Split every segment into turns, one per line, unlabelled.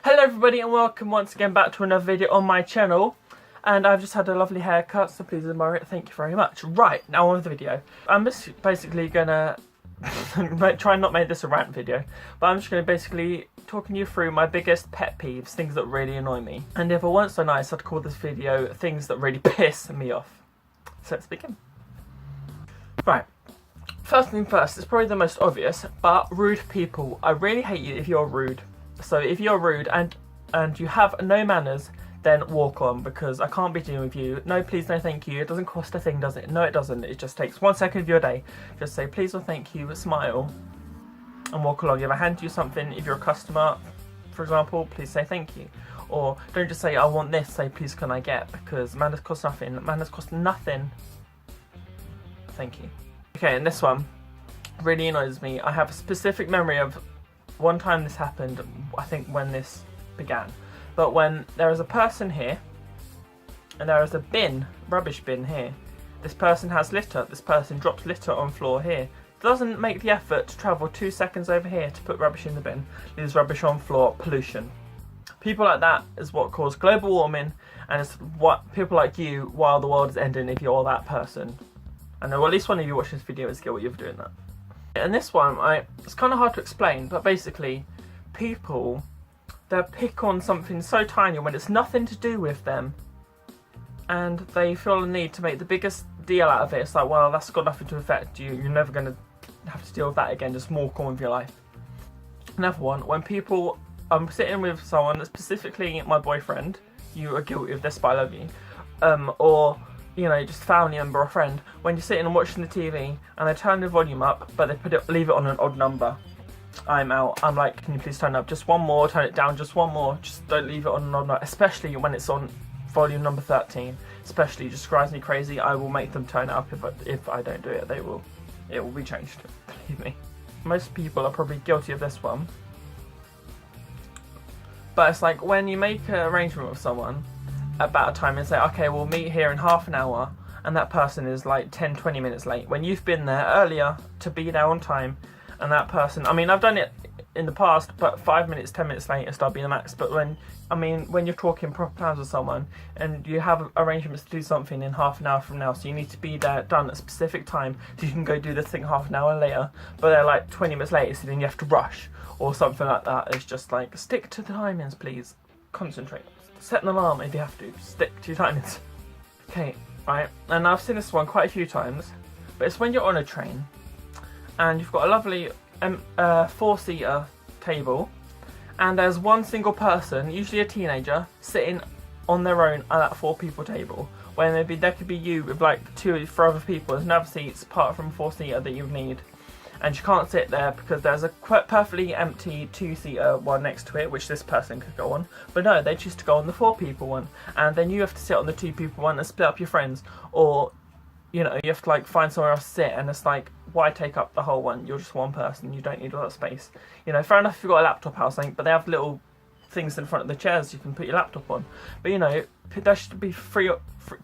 Hello everybody and welcome once again back to another video on my channel. And I've just had a lovely haircut, so please admire it, thank you very much. Right, now on with the video. I'm just basically gonna try and not make this a rant video, but I'm just gonna basically talking you through my biggest pet peeves, things that really annoy me. And if I weren't so nice, I'd call this video things that really piss me off. So let's begin. Right. First thing first, it's probably the most obvious, but rude people. I really hate you if you're rude. So if you're rude and you have no manners, then walk on, because I can't be dealing with you. No please, no thank you. It doesn't cost a thing, does it? No it doesn't. It just takes 1 second of your day. Just say please or thank you, smile, and walk along. If I hand you something, if you're a customer, for example, please say thank you. Or don't just say I want this, say please can I get, because manners cost nothing. Manners cost nothing. Thank you. Okay, and this one really annoys me. I have a specific memory of one time this happened, I think when this began. But when there is a person here, and there is a bin, rubbish bin here. This person has litter, this person drops litter on floor here. Doesn't make the effort to travel 2 seconds over here to put rubbish in the bin. Leaves rubbish on floor, pollution. People like that is what cause global warming, and it's what people like you, while the world is ending, if you're that person. I know at least one of you watching this video is guilty of doing that. And this one, it's kind of hard to explain, but basically, people, they pick on something so tiny when it's nothing to do with them, and they feel the need to make the biggest deal out of it. It's like, well, that's got nothing to affect you, you're never going to have to deal with that again, just walk on with your life. Another one, when people, I'm sitting with someone, specifically my boyfriend, you are guilty of this, but I love you, or you know, just family member or friend, when you're sitting and watching the TV and they turn the volume up but they leave it on an odd number, I'm out. I'm like, can you please turn it up just one more, turn it down just one more, just don't leave it on an odd number, especially when it's on volume number 13, especially, it just drives me crazy. I will make them turn it up. If I don't do it, it will be changed, believe me. Most people are probably guilty of this one, but it's like when you make an arrangement with someone about a time and say, okay, we'll meet here in half an hour, and that person is like 10-20 minutes late when you've been there earlier to be there on time, and that person, I mean, I've done it in the past, but 5 minutes, 10 minutes late is start being the max. But when you're talking proper plans with someone and you have arrangements to do something in half an hour from now, so you need to be there done at a specific time so you can go do this thing half an hour later, but they're like 20 minutes late, so then you have to rush or something like that. It's just like, stick to the timings, please. Concentrate. Set an alarm if you have to. Stick to your timings. Okay, right. And I've seen this one quite a few times, but it's when you're on a train and you've got a lovely 4-seater table, and there's one single person, usually a teenager, sitting on their own at that 4-people table. When there could be you with like 2 for other people. There's no other seats apart from 4-seater that you need. And you can't sit there because there's a perfectly empty 2-seater one next to it, which this person could go on. But no, they choose to go on the 4-people one, and then you have to sit on the 2-people one and split up your friends, or you know, you have to like find somewhere else to sit, and it's like, why take up the whole one? You're just one person, you don't need all that space. You know, fair enough if you've got a laptop or something, but they have little things in front of the chairs you can put your laptop on. But you know, there should be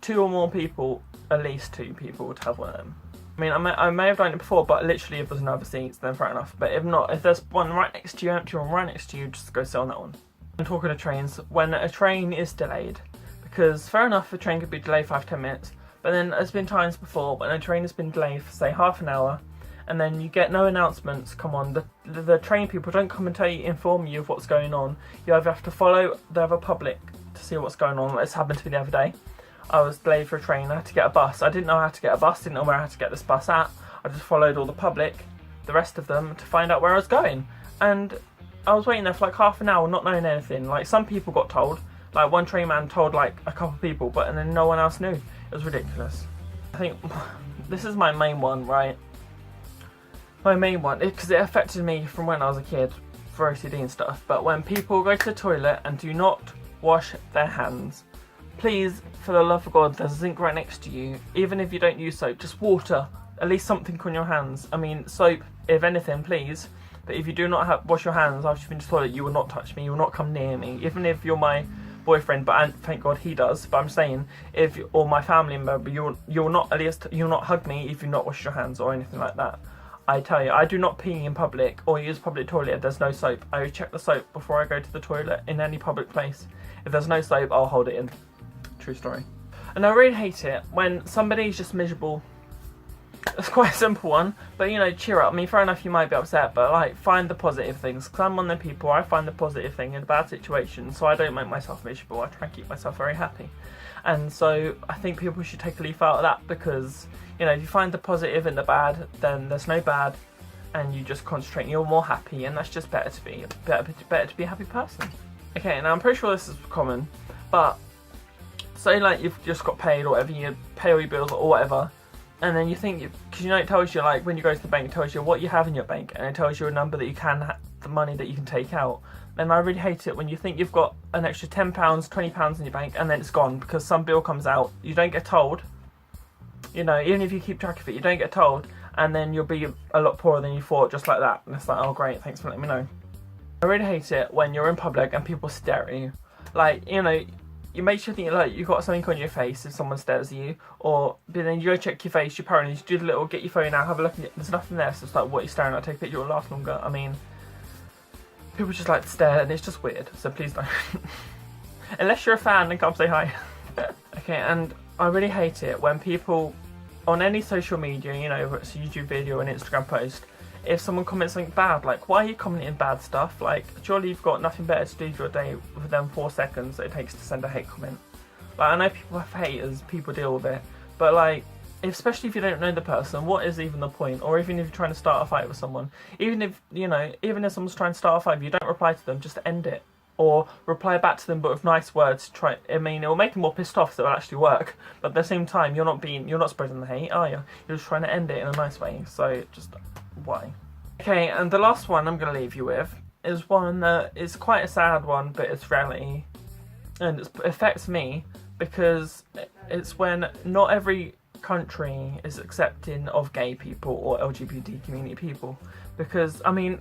2 or more people, at least 2 people, to have one of them. I mean, I may have done it before, but literally if there's no other seats, then fair enough. But if not, if there's one right next to you, empty one right next to you, just go sit on that one. I'm talking of trains, when a train is delayed, because fair enough, a train could be delayed 5-10 minutes, but then there's been times before when a train has been delayed for, say, half an hour, and then you get no announcements. Come on, the train people don't come and inform you of what's going on. You either have to follow the other public to see what's going on. This happened to me the other day. I was delayed for a train, I had to get a bus. I didn't know how to get a bus, didn't know where I had to get this bus at. I just followed all the public, the rest of them, to find out where I was going. And I was waiting there for like half an hour, not knowing anything. Like, some people got told, like one train man told like a couple of people, and then no one else knew. It was ridiculous. I think this is my main one, right? My main one, because it affected me from when I was a kid for OCD and stuff. But when people go to the toilet and do not wash their hands, please, for the love of God, there's a zinc right next to you. Even if you don't use soap, just water. At least something on your hands. I mean, soap, if anything, please. But if you do not wash your hands after you've been to the toilet, you will not touch me. You will not come near me. Even if you're my boyfriend, but thank God he does. But I'm saying, or my family member, you will not hug me if you not wash your hands or anything like that. I tell you, I do not pee in public or use public toilet if there's no soap. I check the soap before I go to the toilet in any public place. If there's no soap, I'll hold it in. True story. And I really hate it when somebody's just miserable. It's quite a simple one, but you know, cheer up. I mean, fair enough, you might be upset, but like, find the positive things. Because I'm one of the people, I find the positive thing in a bad situation, so I don't make myself miserable. I try and keep myself very happy. And so I think people should take a leaf out of that, because you know, if you find the positive in the bad, then there's no bad, and you just concentrate and you're more happy, and that's just better to be a happy person. Okay, now I'm pretty sure this is common, but say like you've just got paid or whatever, you pay all your bills or whatever, and then you think, because you know it tells you, like when you go to the bank, it tells you what you have in your bank, and it tells you a number that you can, the money that you can take out. And I really hate it when you think you've got an extra £10, £20 in your bank, and then it's gone because some bill comes out. You don't get told. You know, even if you keep track of it, you don't get told, and then you'll be a lot poorer than you thought, just like that. And it's like, oh great, thanks for letting me know. I really hate it when you're in public and people stare at you. Like, you know, you make sure that like you've got something on your face if someone stares at you, but then you go check your face, you're paranoid, you do the little get your phone out, have a look at it, there's nothing there, so it's like, what are you staring at? Take a picture, it'll last longer. I mean, people just like to stare, and it's just weird, so please don't. Unless you're a fan, then come say hi. Okay, and I really hate it when people, on any social media, you know, whether it's a YouTube video or an Instagram post, if someone comments something bad, like, why are you commenting bad stuff? Like, surely you've got nothing better to do with your day with them 4 seconds that it takes to send a hate comment. Like, I know people have haters, people deal with it, but like, especially if you don't know the person, what is even the point? Or even if you're trying to start a fight with someone, even if, you know, even if someone's trying to start a fight, if you don't reply to them, just end it. Or reply back to them, but with nice words. I mean, it will make them more pissed off, so it will actually work. But at the same time, you're not spreading the hate, are you? You're just trying to end it in a nice way. So just why? Okay, and the last one I'm going to leave you with is one that is quite a sad one, but it's reality, and it affects me because it's when not every country is accepting of gay people or LGBT community people. Because I mean,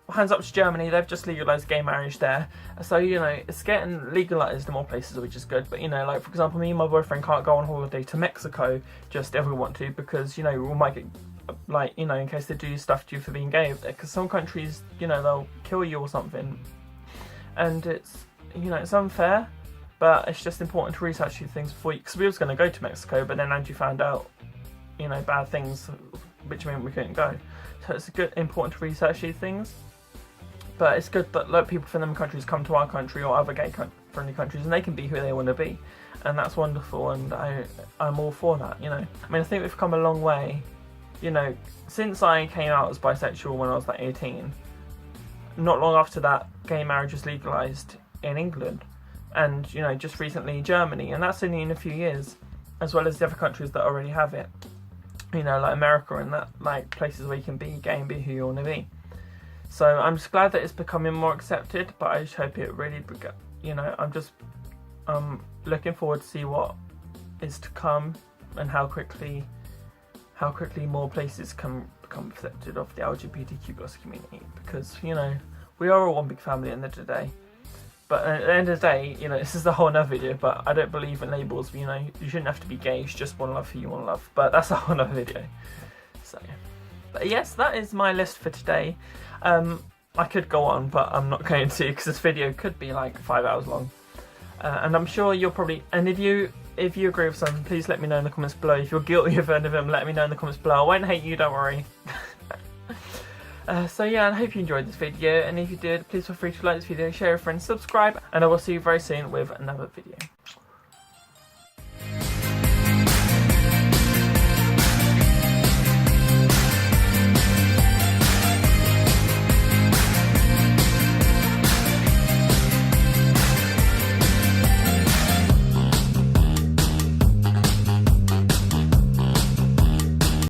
hands up to Germany, they've just legalised gay marriage there. So, you know, it's getting legalised in more places, which is good. But, you know, like, for example, me and my boyfriend can't go on holiday to Mexico just if we want to, because, you know, we might get, like, you know, in case they do stuff to you for being gay over there. Because some countries, you know, they'll kill you or something. And it's, you know, it's unfair. But it's just important to research these things before you, because we was going to go to Mexico, but then Andrew found out, you know, bad things, which meant we couldn't go. So it's important to research these things. But it's good that like, people from them countries come to our country or other gay-friendly countries, and they can be who they want to be, and that's wonderful. And I'm all for that. You know, I mean, I think we've come a long way. You know, since I came out as bisexual when I was like 18, not long after that, gay marriage was legalised in England, and you know, just recently Germany, and that's only in a few years, as well as the other countries that already have it. You know, like America and that, like places where you can be gay and be who you want to be. So I'm just glad that it's becoming more accepted, but I just hope it really, you know, I'm looking forward to see what is to come and how quickly more places can become accepted of the LGBTQ+ community, because, you know, we are all one big family at the end of the day. But at the end of the day, you know, this is a whole nother video, but I don't believe in labels. You know, you shouldn't have to be gay, you should just want to love who you want to love. But that's a whole nother video. So, but yes, that is my list for today. I could go on, but I'm not going to, because this video could be like 5 hours long. And I'm sure you'll probably, and if you agree with something, please let me know in the comments below. If you're guilty of any of them, let me know in the comments below. I won't hate you, don't worry. So yeah, I hope you enjoyed this video, and if you did, please feel free to like this video, share with friends, subscribe, and I will see you very soon with another video.